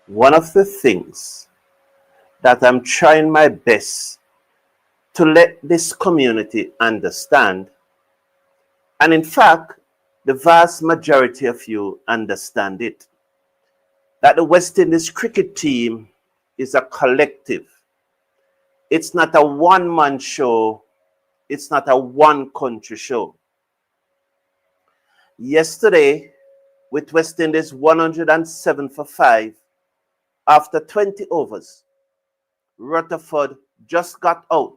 One of the things that I'm trying my best to let this community understand, and in fact, the vast majority of you understand it, that the West Indies cricket team is a collective. It's not a one-man show. It's not a one-country show. Yesterday, with West Indies 107 for 5, after 20 overs, Rutherford just got out.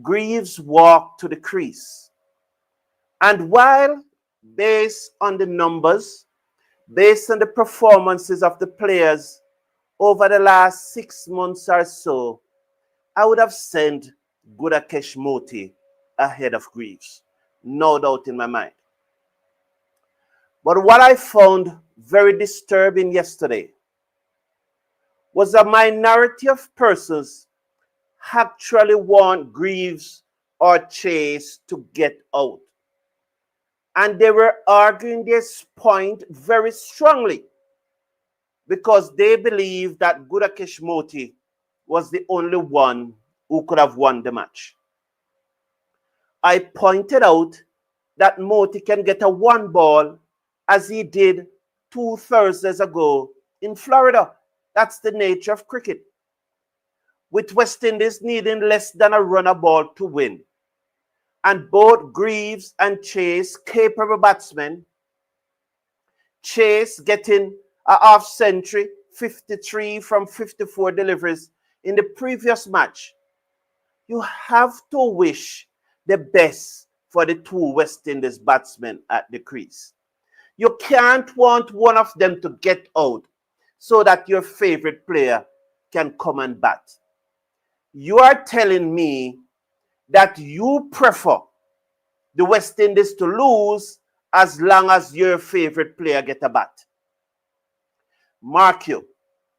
Greaves walked to the crease. And while, based on the numbers, based on the performances of the players over the last 6 months or so, I would have sent Gudakesh Moti ahead of Greaves. No doubt in my mind. But what I found very disturbing yesterday was a minority of persons actually want Greaves or Chase to get out. And they were arguing this point very strongly because they believed that Gudakesh Moti was the only one who could have won the match. I pointed out that Moti can get a one ball as he did 2 Thursdays ago in Florida. That's the nature of cricket. With West Indies needing less than a runner ball to win. And both Greaves and Chase, capable batsmen, Chase getting a half century, 53 from 54 deliveries in the previous match. You have to wish the best for the 2 West Indies batsmen at the crease. You can't want one of them to get out so that your favorite player can come and bat. You are telling me that you prefer the West Indies to lose as long as your favorite player get a bat. Mark you,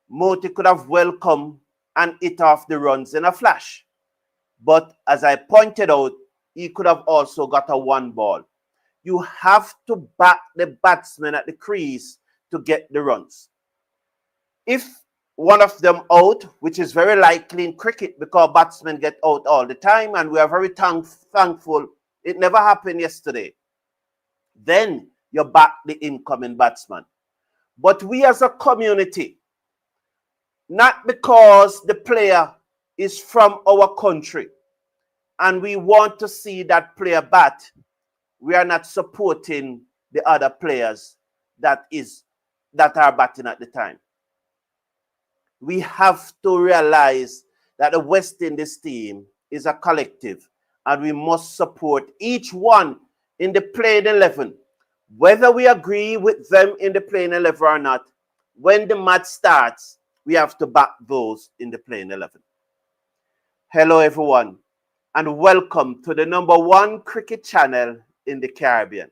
Moti could have welcomed and hit off the runs in a flash. But as I pointed out, he could have also got a one ball. You have to back the batsmen at the crease to get the runs. If one of them out, which is very likely in cricket because batsmen get out all the time and we are very thankful it never happened yesterday, then you back the incoming batsman. But we as a community, not because the player is from our country and we want to see that player bat, we are not supporting the other players that are batting at the time. We have to realize that the West Indies team is a collective and we must support each one in the playing 11. Whether we agree with them in the playing 11 or not, when the match starts, we have to back those in the playing 11. Hello everyone and welcome to the #1 cricket channel in the Caribbean.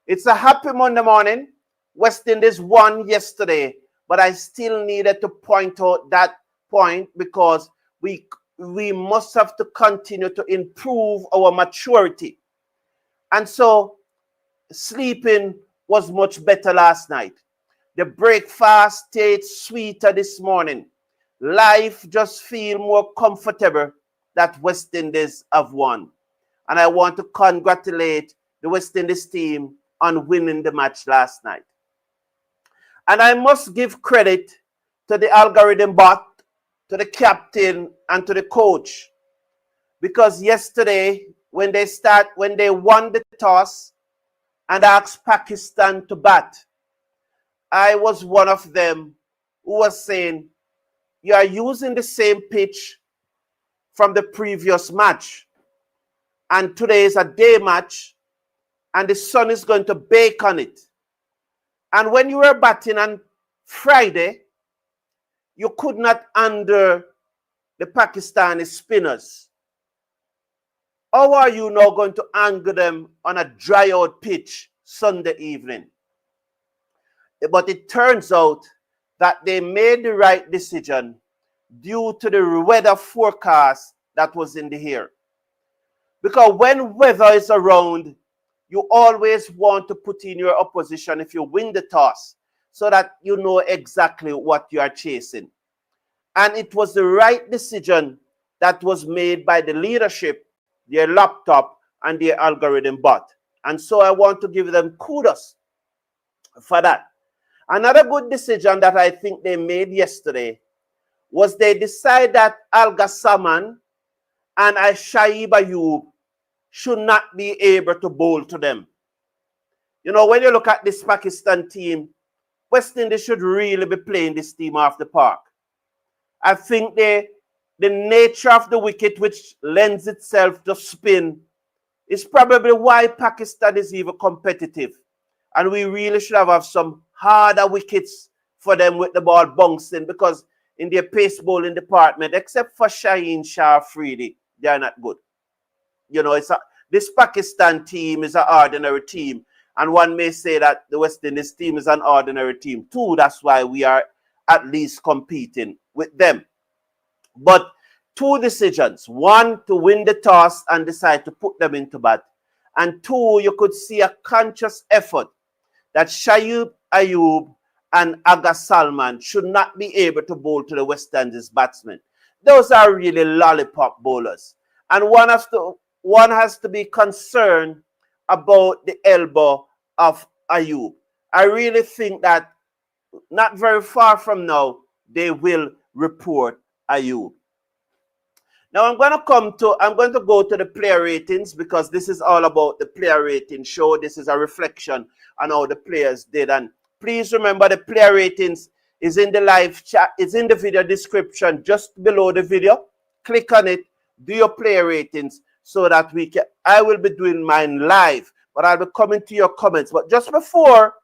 It's a happy Monday morning. West Indies won yesterday, but I still needed to point out that point because we must have to continue to improve our maturity. And so sleeping was much better last night. The breakfast stayed sweeter this morning. Life just feels more comfortable that West Indies have won. And I want to congratulate the West Indies team on winning the match last night. And I must give credit to the algorithm bot, to the captain, and to the coach. Because yesterday, when they won the toss and asked Pakistan to bat, I was one of them who was saying, you are using the same pitch from the previous match. And today is a day match, and the sun is going to bake on it. And when you were batting on Friday, you could not under the Pakistani spinners. How are you now going to angle them on a dry out pitch Sunday evening? But it turns out that they made the right decision due to the weather forecast that was in the air. Because when weather is around, you always want to put in your opposition if you win the toss. so that you know exactly what you are chasing. And it was the right decision that was made by the leadership, their laptop, and their algorithm bot. And so I want to give them kudos for that. Another good decision that I think they made yesterday was they decided that Al Ghassaman and Shaib Ayub should not be able to bowl to them. You know, when you look at this Pakistan team, West Indies should really be playing this team off the park. I think the nature of the wicket, which lends itself to spin, is probably why Pakistan is even competitive. And we really should have some harder wickets for them with the ball bouncing, because in their pace bowling department, except for Shaheen Shah Afridi, they are not good. You know, this Pakistan team is an ordinary team. And one may say that the West Indies team is an ordinary team too. That's why we are at least competing with them. But two decisions. One, to win the toss and decide to put them into bat. And two, you could see a conscious effort that Shaib Ayub and Aga Salman should not be able to bowl to the West Indies batsmen. Those are really lollipop bowlers. And one has to be concerned about the elbow of Ayub. I really think that not very far from now, they will report Ayub. Now I'm going to go to the player ratings, because this is all about the player rating show. This is a reflection on how the players did. And please remember, the player ratings is in the live chat. It's in the video description just below the video. Click on it, do your player ratings, so that I will be doing mine live, but I'll be coming to your comments. But just before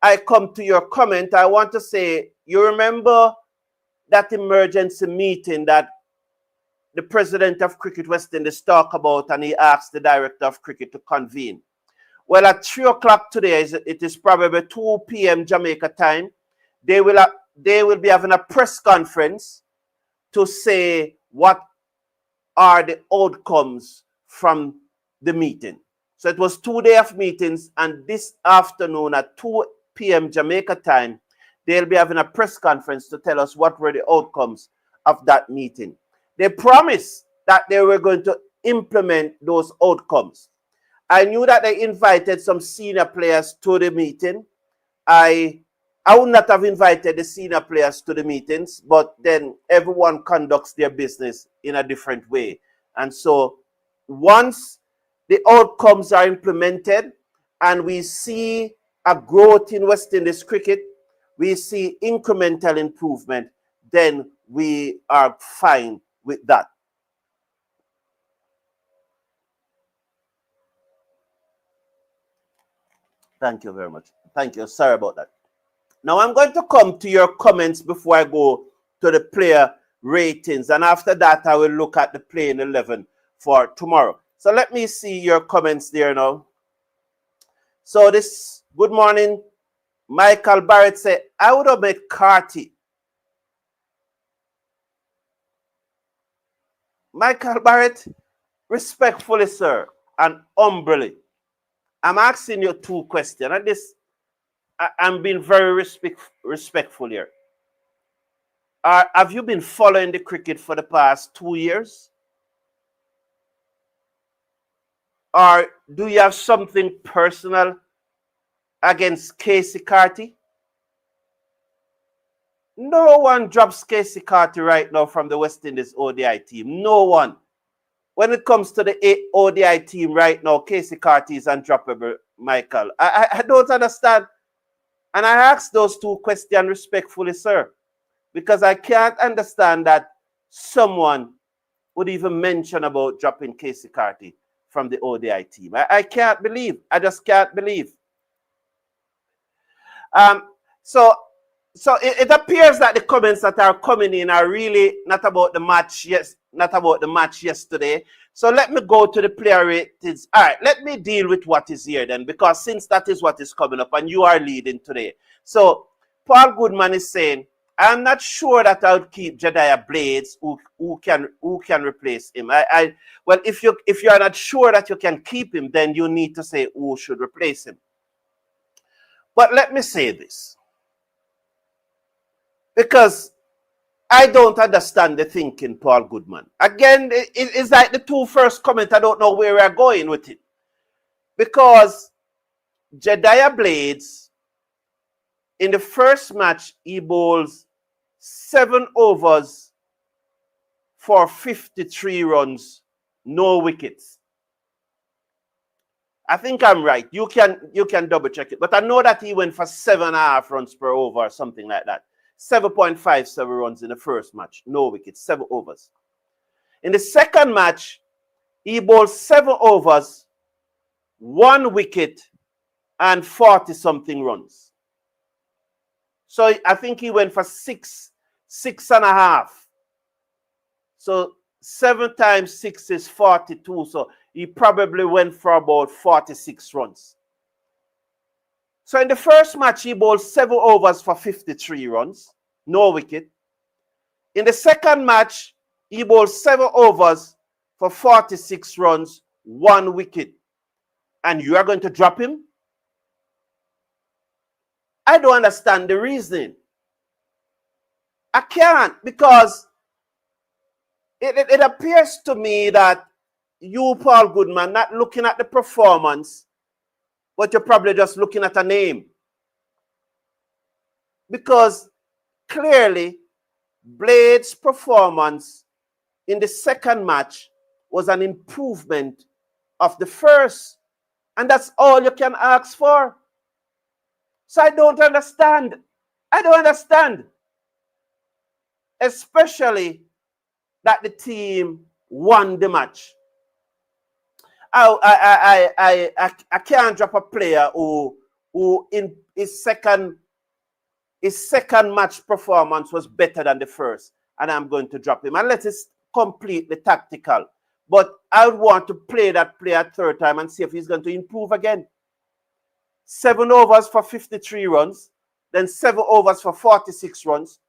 I come to your comment, I want to say, you remember that emergency meeting that the president of Cricket West Indies talked about, and he asked the director of cricket to convene? Well, at 3 o'clock today, it is probably 2 p.m. Jamaica time, they will be having a press conference to say what are the outcomes from the meeting. So it was 2 days of meetings, and this afternoon at 2 p.m. Jamaica time, they'll be having a press conference to tell us what were the outcomes of that meeting. They promised that they were going to implement those outcomes. I knew that they invited some senior players to the meeting. I would not have invited the senior players to the meetings, but then everyone conducts their business in a different way. And so once the outcomes are implemented and we see a growth in West Indies cricket, we see incremental improvement, then we are fine with that. Thank you very much. Thank you. Sorry about that. Now I'm going to come to your comments before I go to the player ratings. And after that, I will look at the playing 11 for tomorrow. So let me see your comments there now. So this, good morning. Michael Barrett said, I would have made Carty. Michael Barrett, respectfully, sir, and humbly, I'm asking you two questions. And this, I'm being very respectful here. Have you been following the cricket for the past 2 years? Or do you have something personal against Casey Carty? No one drops Casey Carty right now from the West Indies ODI team. No one. When it comes to the ODI team right now, Casey Carty is undroppable, Michael. I don't understand. And I ask those two questions respectfully, sir, because I can't understand that someone would even mention about dropping Casey Carty from the ODI team. I can't believe. I just can't believe. So it appears that the comments that are coming in are really not about the match, not about the match yesterday. So let me go to the player ratings. All right, let me deal with what is here then, because since that is what is coming up and you are leading today. So Paul Goodman is saying, I'm not sure that I would keep Jediah Blades, who can replace him. Well, if you are not sure that you can keep him, then you need to say who should replace him. But let me say this, because I don't understand the thinking, Paul Goodman. Again, it's like the two first comments. I don't know where we're going with it. Because Jediah Blades, in the first match, he bowls 7 overs for 53 runs, no wickets. I think I'm right. You can double check it. But I know that he went for 7.5 runs per over or something like that. 7.57 runs in the first match, no wickets, 7 overs. In the second match, he bowled 7 overs, 1 wicket, and 40-something runs. So I think he went for 6.5. So 7 times 6 is 42. So he probably went for about 46 runs. So in the first match, he bowled 7 overs for 53 runs, no wicket. In the second match, he bowled 7 overs for 46 runs, 1 wicket. And you are going to drop him? I don't understand the reasoning. I can't, because it appears to me that you, Paul Goodman, not looking at the performance, but you're probably just looking at a name. Because clearly, Blade's performance in the second match was an improvement of the first. And that's all you can ask for. So I don't understand. I don't understand. Especially that the team won the match. I can't drop a player who in his second match performance was better than the first, and I'm going to drop him. And let us complete the tactical. But I would want to play that player a third time and see if he's going to improve again. 7 overs for 53 runs, then 7 overs for 46 runs.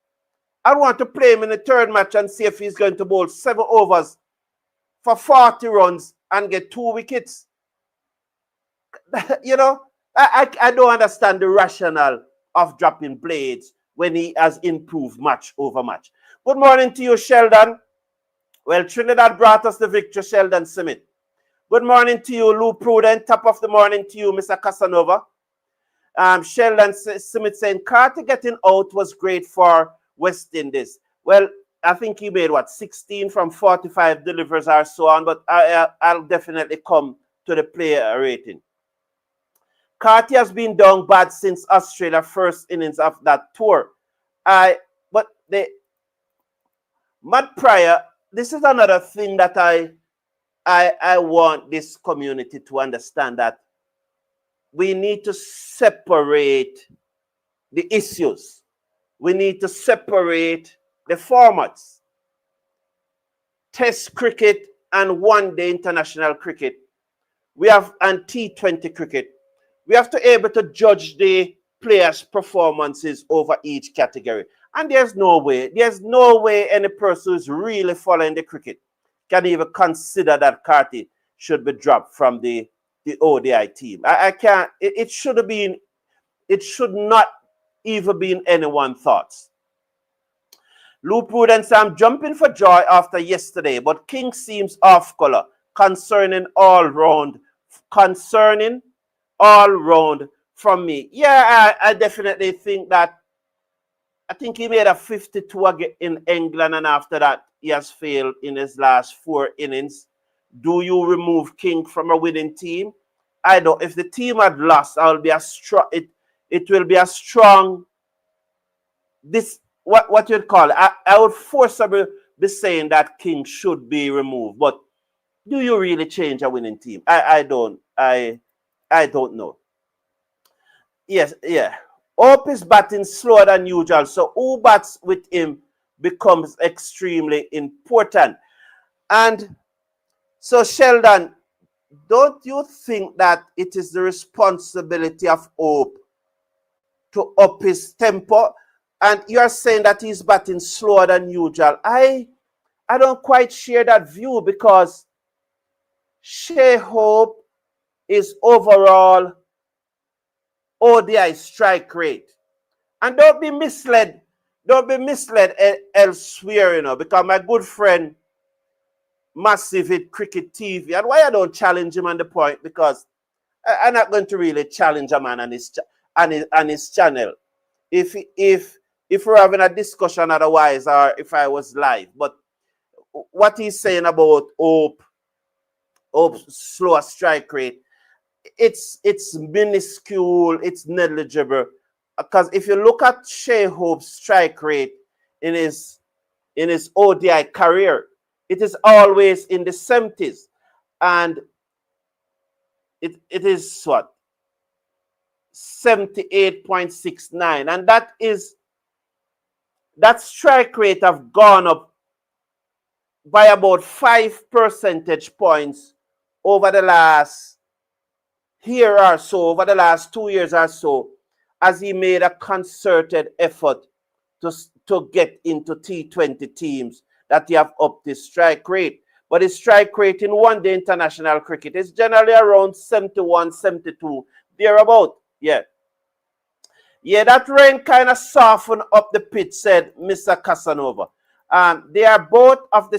I want to play him in the third match and see if he's going to bowl 7 overs for 40 runs and get 2 wickets. You know, I don't understand the rationale of dropping Blades when he has improved match over match. Good morning to you, Sheldon. Well, Trinidad brought us the victory, Sheldon Smith. Good morning to you, Lou Prudent. Top of the morning to you, Mr. Casanova. Sheldon Smith saying, Carter getting out was great for West Indies. Well, I think he made, 16 from 45 delivers or so on, but I'll definitely come to the player rating. Carter has been down bad since Australia first innings of that tour. But the Matt Pryor, this is another thing that I want this community to understand, that we need to separate the issues. We need to separate the formats. Test cricket and one-day international cricket. We have and T20 cricket. We have to be able to judge the players' performances over each category. And there's no way any person who's really following the cricket can even consider that Carty should be dropped from the ODI team. I can't. It should not even be in anyone's thoughts. Lou Prudence, I'm jumping for joy after yesterday, but King seems off color concerning all round from me. Yeah, I definitely think that. I think he made a 52 in England, and after that, he has failed in his last 4 innings. Do you remove King from a winning team? I don't. If the team had lost, it will be a strong. This what you'd call it. I would forcibly be saying that King should be removed. But do you really change a winning team? I don't. I don't know. Yes, yeah. Hope is batting slower than usual, so who bats with him becomes extremely important. And so, Sheldon, don't you think that it is the responsibility of Hope to up his tempo? And you're saying that he's batting slower than usual. I don't quite share that view, because Shea Hope is overall ODI strike rate. And don't be misled. Don't be misled elsewhere, because my good friend, Massive Hit Cricket TV, and why I don't challenge him on the point, because I'm not going to really challenge a man on his channel. If we're having a discussion otherwise, or if I was live. But what he's saying about Hope's slower strike rate, it's minuscule, it's negligible. Because if you look at Shea Hope's strike rate in his ODI career, it is always in the 70s. And it is what? 78.69. And that strike rate have gone up by about 5 percentage points over the last year or so, over the last 2 years or so, as he made a concerted effort to get into T20 teams that he have upped his strike rate. But his strike rate in one-day international cricket is generally around 71, 72, thereabout. Yeah. Yeah, that rain kind of softened up the pitch, said Mr. Casanova. They are both at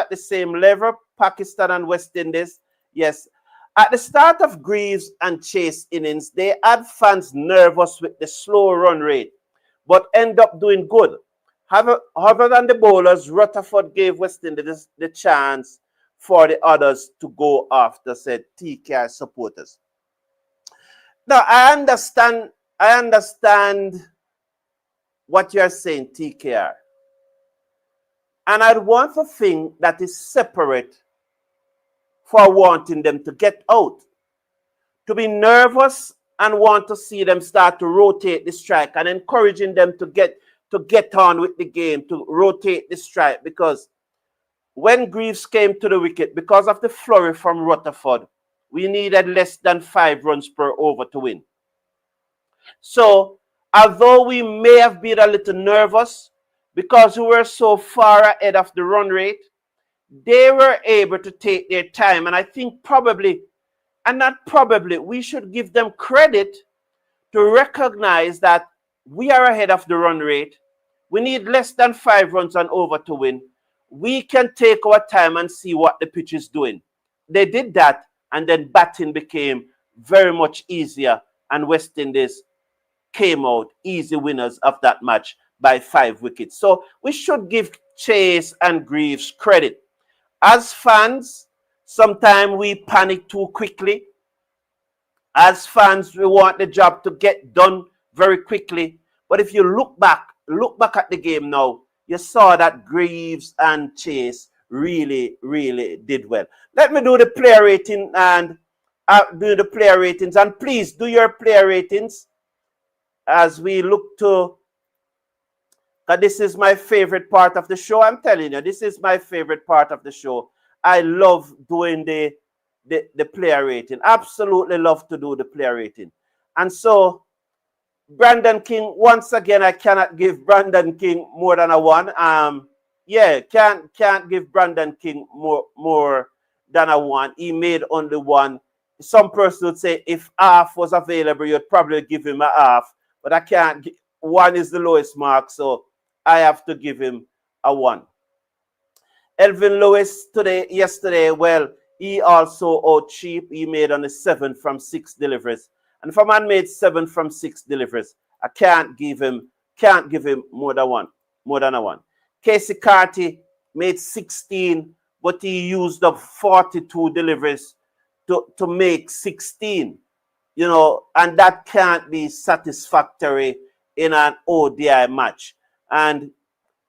the same level, Pakistan and West Indies. Yes. At the start of Greaves and Chase innings, they had fans nervous with the slow run rate, but end up doing good. Other than the bowlers, Rutherford gave West Indies the chance for the others to go after, said TKI supporters. Now, I understand what you're saying, TKR. And I'd want a thing that is separate for wanting them to get out. To be nervous and want to see them start to rotate the strike and encouraging them to get on with the game, to rotate the strike. Because when Greaves came to the wicket, because of the flurry from Rutherford, we needed less than 5 runs per over to win. So, although we may have been a little nervous because we were so far ahead of the run rate, they were able to take their time. And I think probably, and not probably, we should give them credit to recognize that we are ahead of the run rate. We need less than 5 runs and over to win. We can take our time and see what the pitch is doing. They did that, and then batting became very much easier, and West Indies came out easy winners of that match by 5 wickets. So we should give Chase and Greaves credit. As fans, sometimes we panic too quickly. As fans, we want the job to get done very quickly. But if you look back at the game now, you saw that Greaves and Chase really, really did well. Let me do the player rating and do the player ratings. And please do your player ratings as we look to, because this is my favorite part of the show. I'm telling you, this is my favorite part of the show. I love doing the player rating. Absolutely love to do the player rating. And so, Brandon King, once again, I cannot give Brandon King more than a 1. Yeah, can't give Brandon King more than a 1. He made only 1. Some person would say if half was available, you'd probably give him a half. But I can't. 1 is the lowest mark, so I have to give him a 1. Elvin Lewis yesterday, well, he also out cheap. He made only 7 from 6 deliveries. And if a man made 7 from 6 deliveries, I can't give him more than a 1. Casey Carty made 16, but he used up 42 deliveries to make 16. And that can't be satisfactory in an ODI match. And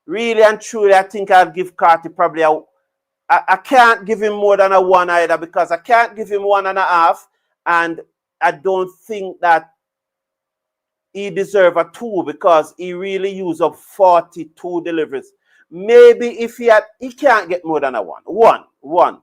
really and truly, I think I'll give Carty probably I can't give him more than a 1 either, because I can't give him 1.5, and I don't think that he deserves a 2 because he really used up 42 deliveries. Maybe if he can't get more than a 1. 1.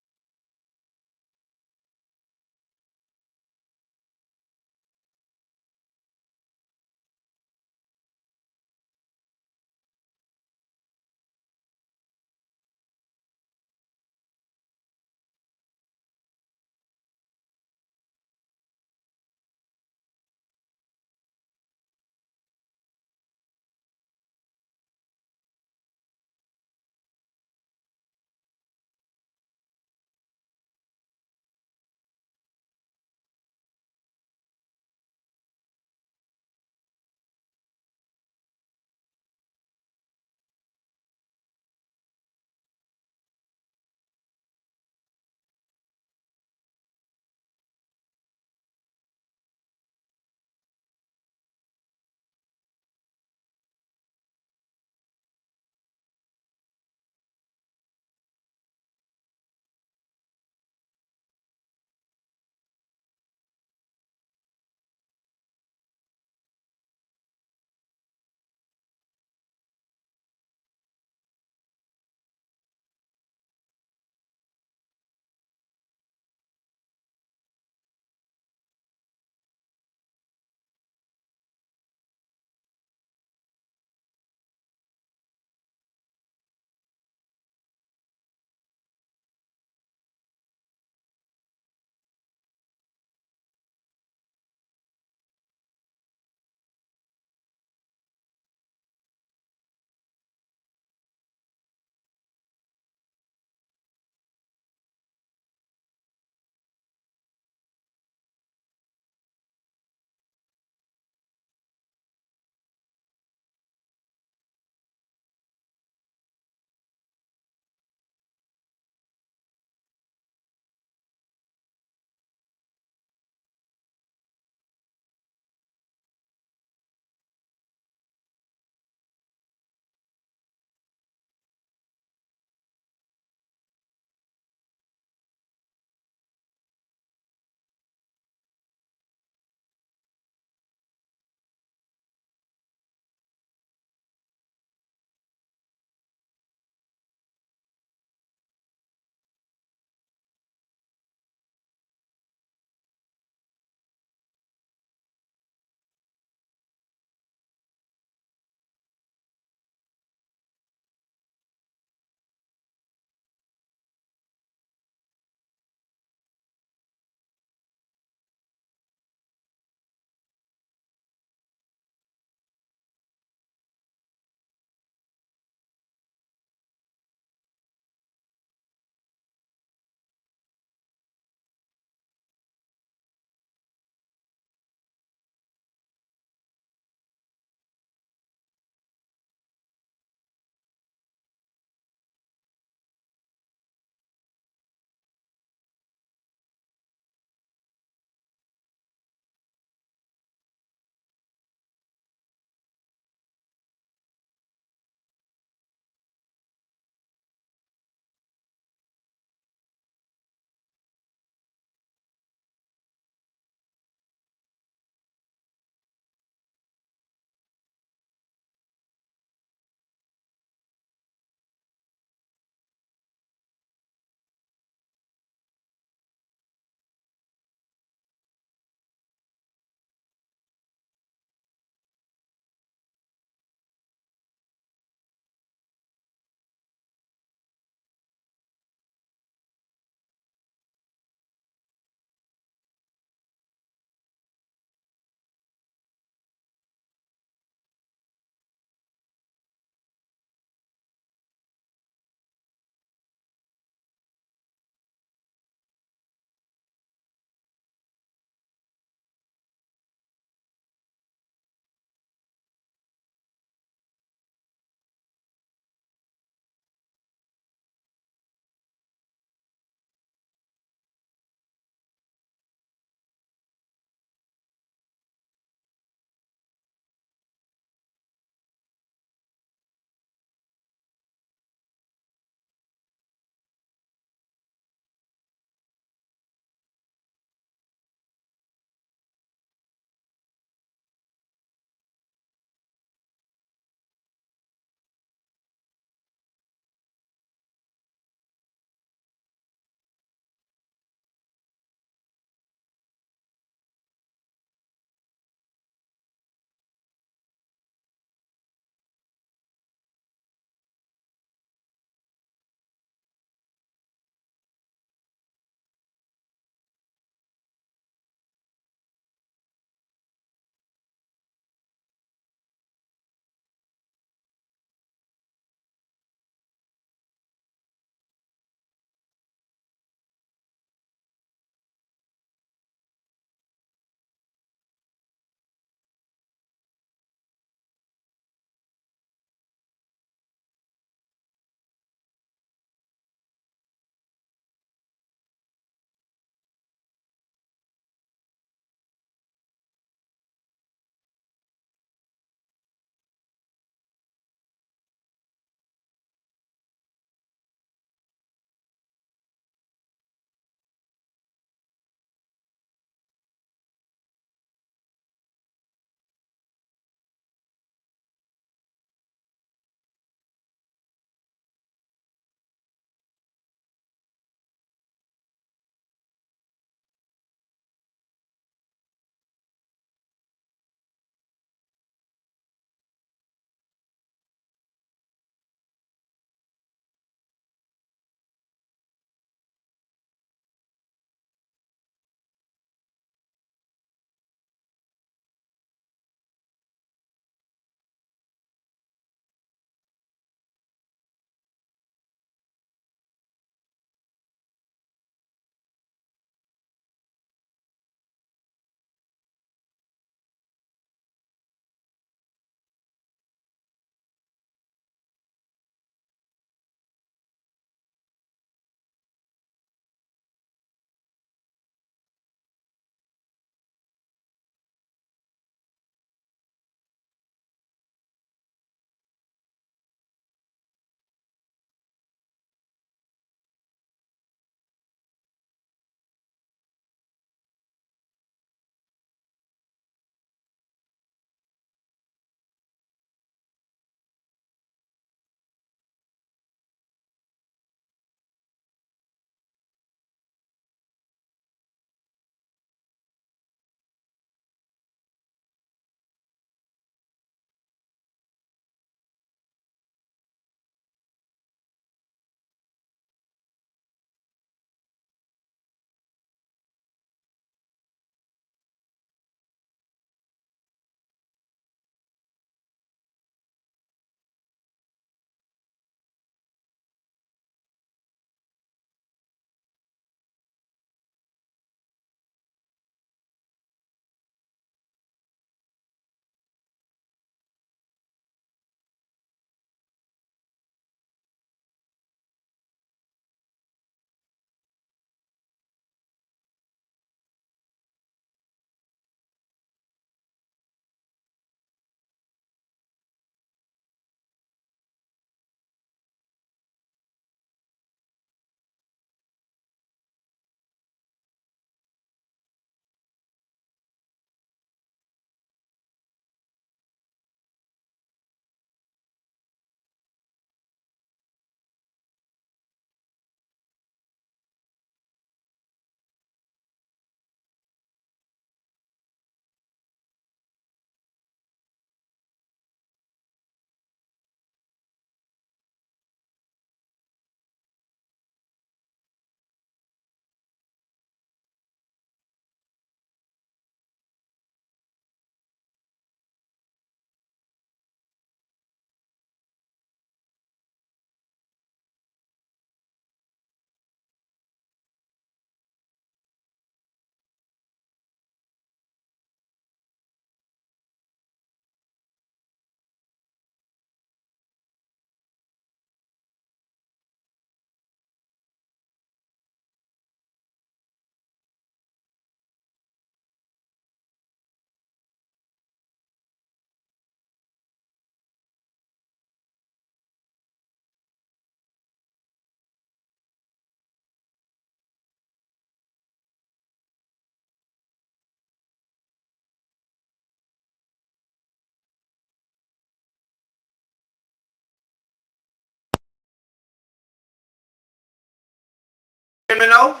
hear me now?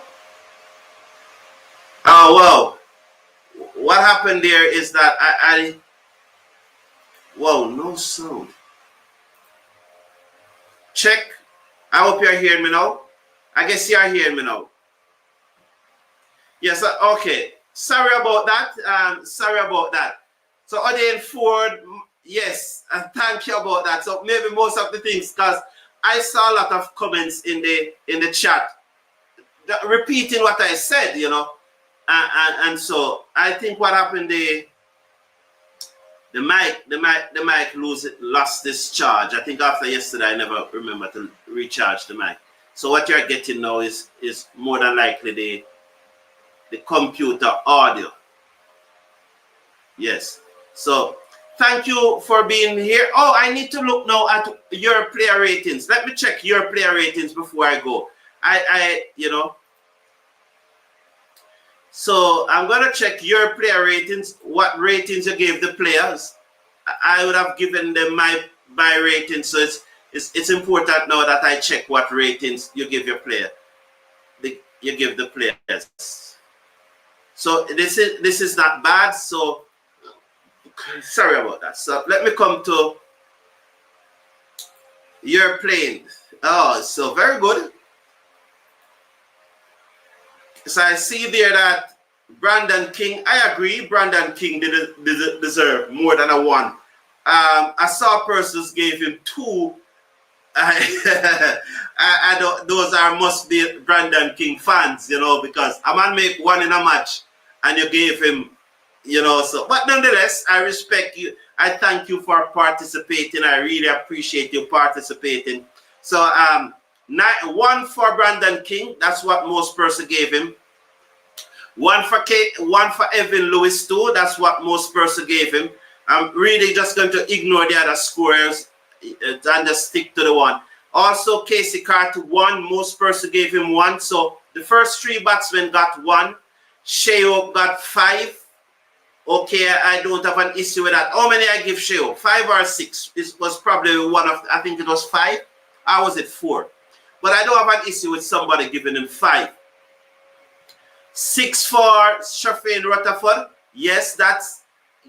Oh, well, what happened there is that whoa, no sound. Check. I hope you're hearing me now. I guess you are hearing me now. Yes, okay. Sorry about that. Sorry about that. So ODI Ford, yes, thank you about that. So maybe most of the things, because I saw a lot of comments in the chat repeating what I said, you know, and so I think what happened the mic lost this charge. I think after yesterday I never remember to recharge the mic. So what you're getting now is more than likely the computer audio. Yes. So thank you for being here. Oh, I need to look now at your player ratings. Let me check your player ratings before I go. You know. So I'm gonna check your player ratings. What ratings you gave the players? I would have given them my rating. So it's important now that I check what ratings you give your player. You give the players. So this is not bad. So sorry about that. So let me come to your playing. Oh, so very good. So I see there that Brandon King, I agree, Brandon King didn't deserve more than a 1. I saw persons gave him 2. I don't, those must be Brandon King fans, you know, because a man make 1 in a match and you gave him, you know, so, but nonetheless, I respect you. I thank you for participating. I really appreciate you participating. So, 1 for Brandon King. That's what most person gave him. 1 for Evan Lewis too. That's what most person gave him. I'm really just going to ignore the other scorers and just stick to the 1. Also, Casey Carter 1. Most person gave him 1. So the first 3 batsmen got 1. Sheo got 5. Okay, I don't have an issue with that. How many I give Sheo? 5 or 6? This was probably one of, I think it was 5. Or was it 4? But I don't have an issue with somebody giving him 5. 6 for Shafin Rutherford. Yes, that's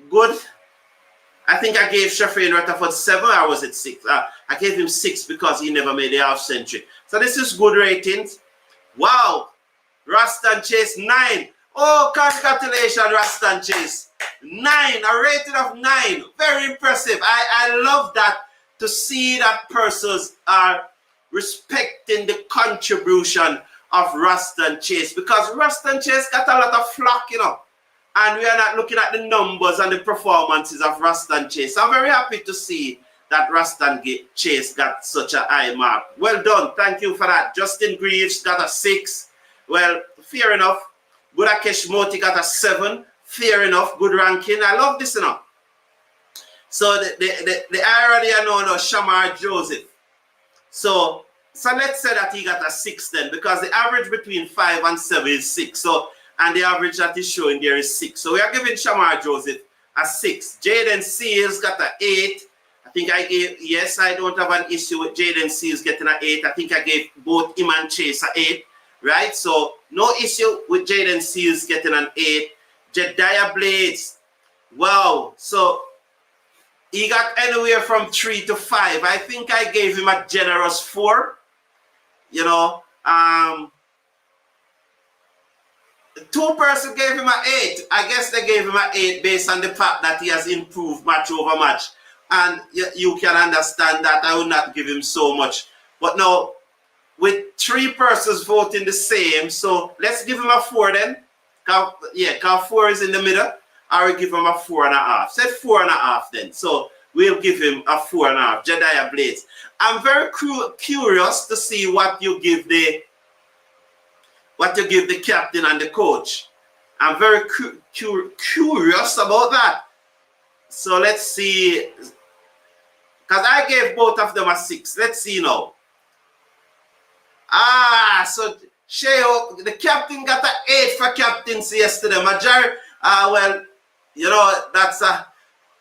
good. I think I gave Shafin Rutherford 7, or was it 6? I gave him 6 because he never made the half century. So this is good ratings. Wow. Raston Chase 9. Oh, congratulations, Raston Chase. 9, a rating of 9. Very impressive. I love that, to see that persons are respecting the contribution of Raston Chase, because Raston Chase got a lot of flack, you know, and we are not looking at the numbers and the performances of Raston Chase. I'm very happy to see that Raston Chase got such a high mark. Well done. Thank you for that. Justin Greaves got a 6. Well, fair enough. Budakesh Moti got a 7. Fair enough. Good ranking. I love this, you know. So the irony I know, Shamar Joseph. So let's say that he got a 6 then, because the average between 5 and 7 is 6. So, and the average that is showing there is 6. So we are giving Shamar Joseph a 6. Jaden Seals got an 8. I think I gave, yes, I don't have an issue with Jaden Seals getting an 8. I think I gave both him and Chase an 8. Right? So no issue with Jaden Seals getting an 8. Jediah Blades. Wow. So he got anywhere from 3 to 5. I think I gave him a generous 4. You know, 2 persons gave him an 8. I guess they gave him an 8 based on the fact that he has improved match over match. And you can understand that. I would not give him so much. But now, with 3 persons voting the same, so let's give him a 4 then. Because 4 is in the middle. I will give him a 4.5. Say 4.5 then. So we'll give him a 4.5. Jediah Blades. I'm very curious to see what you give the captain and the coach. I'm very curious about that. So let's see. Because I gave both of them a 6. Let's see now. So Sheo, the captain got an 8 for captaincy yesterday. Well, you know, that's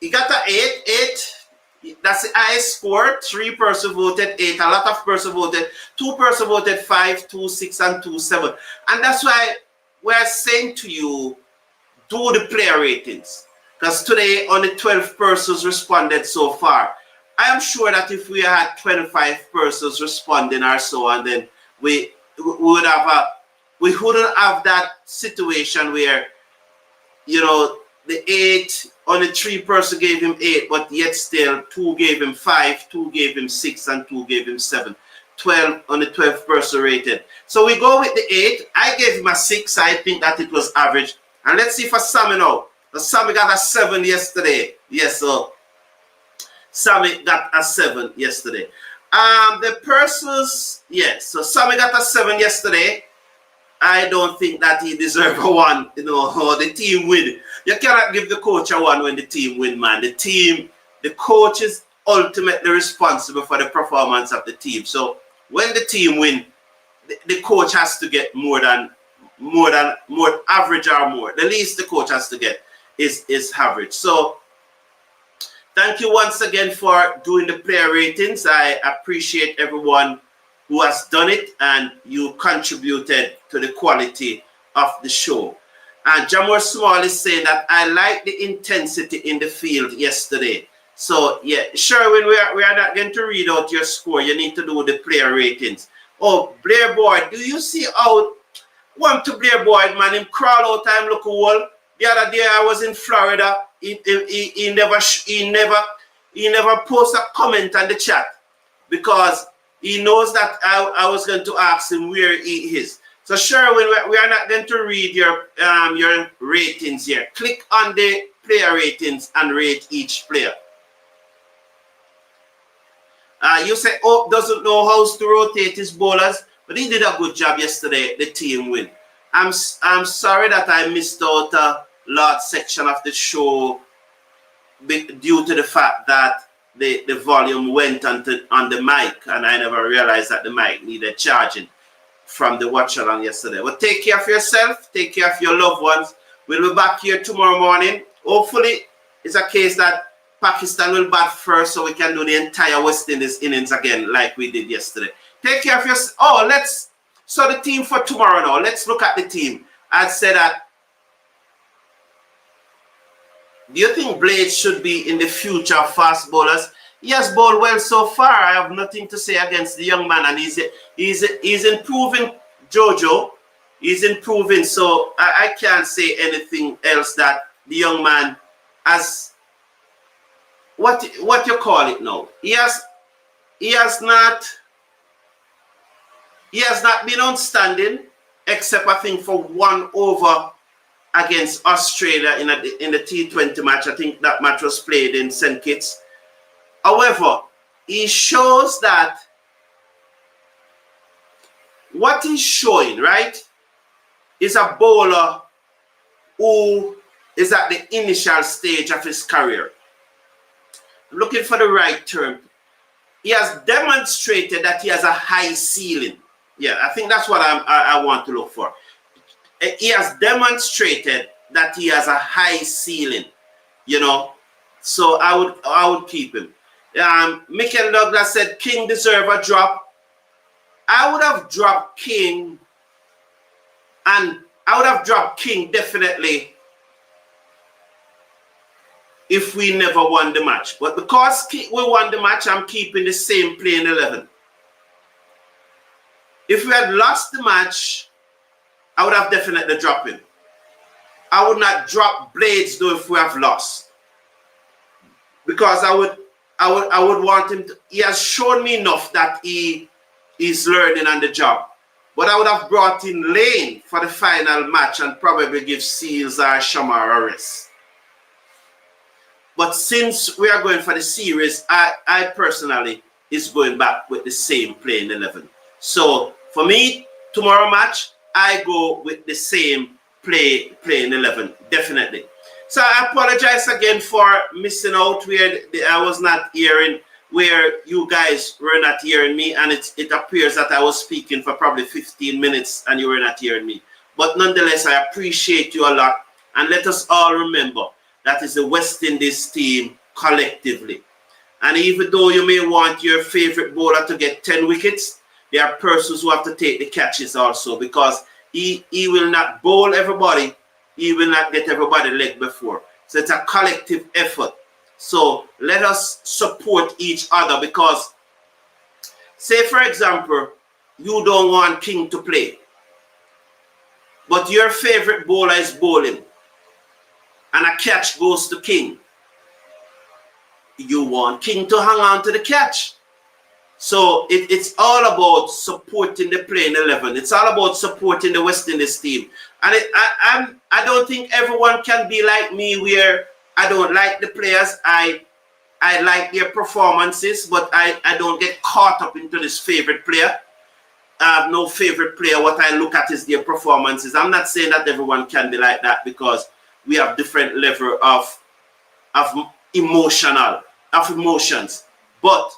he got an 8. That's the highest score. 3 persons voted 8. A lot of persons voted. 2 persons voted 5, 2, 6, and 2, 7. And that's why we're saying to you, do the player ratings. Because today only 12 persons responded so far. I am sure that if we had 25 persons responding or so, and then we would have we wouldn't have that situation where, you know, the 8, only 3 persons gave him 8, but yet still 2 gave him 5, 2 gave him 6, and 2 gave him 7. 12, only 12 persons rated. So we go with the 8. I gave him a 6. I think that it was average. And let's see for Sammy now. Sammy got a 7 yesterday. Yes, so Sammy got a 7 yesterday. The persons, yes, so Sammy got a 7 yesterday. I don't think that he deserves a 1, you know, or the team win. You cannot give the coach a 1 when the team win, man. The coach is ultimately responsible for the performance of the team. So when the team win, the coach has to get more average or more. The least the coach has to get is average. So thank you once again for doing the player ratings. I appreciate everyone who has done it, and you contributed to the quality of the show. And Jamor Small is saying that I like the intensity in the field yesterday. So yeah, Sherwin, we are not going to read out your score. You need to do the player ratings. Oh, Blair Boyd, do you see how one to Blair Boyd, man, him crawl out time look wall? The other day I was in Florida. He never post a comment on the chat because he knows that I was going to ask him where he is. So Sherwin, we are not going to read your ratings here. Click on the player ratings and rate each player. You say, oh, doesn't know how to rotate his bowlers, but he did a good job yesterday. The team win. I'm sorry that I missed out a large section of the show due to the fact that the volume went on the mic, and I never realized that the mic needed charging from the watch along yesterday. But take care of yourself, take care of your loved ones. We'll be back here tomorrow morning. Hopefully, it's a case that Pakistan will bat first so we can do the entire West Indies innings again like we did yesterday. Take care of yourself. Oh, so the team for tomorrow now. Let's look at the team. I'd say that, do you think Blades should be in the future of fast bowlers? He has bowled well so far. I have nothing to say against the young man, and he's improving, Jojo. He's improving, so I can't say anything else that the young man has. What you call it now? He has not been outstanding, except I think for 1 over against Australia in the T20 match. I think that match was played in St. Kitts. However, he shows that what he's showing, right, is a bowler who is at the initial stage of his career. Looking for the right term. He has demonstrated that he has a high ceiling. Yeah, I think that's what I want to look for. He has demonstrated that he has a high ceiling, you know. So I would keep him. Michael Douglas said King deserve a drop. I would have dropped King, and I would have dropped King definitely if we never won the match. But because we won the match, I'm keeping the same playing 11. If we had lost the match, I would have definitely dropped him. I would not drop Blades though if we have lost, because I would want him to. He has shown me enough that he is learning on the job. But I would have brought in Lane for the final match and probably give Seals or Shamar a rest. But since we are going for the series, I personally is going back with the same playing 11. So for me, tomorrow match, I go with the same playing 11, definitely. So I apologize again for missing out where I was not hearing, where you guys were not hearing me, and it appears that I was speaking for probably 15 minutes and you were not hearing me. But nonetheless, I appreciate you a lot, and let us all remember that is the West Indies team collectively. And even though you may want your favorite bowler to get 10 wickets, there are persons who have to take the catches also, because he will not bowl everybody. He will not get everybody leg before. So it's a collective effort. So let us support each other, because say, for example, you don't want King to play, but your favorite bowler is bowling and a catch goes to King. You want King to hang on to the catch. So it's all about supporting the playing 11. It's all about supporting the West Indies team. And I don't think everyone can be like me, where I don't like the players. I like their performances, but I don't get caught up into this favorite player. I have no favorite player. What I look at is their performances. I'm not saying that everyone can be like that, because we have different level of emotions. But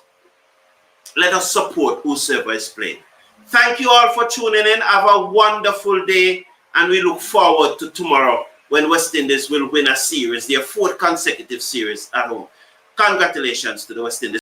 let us support whosoever is playing. Thank you all for tuning in. Have a wonderful day, and we look forward to tomorrow when West Indies will win a series, their 4th consecutive series at home. Congratulations to the West Indies.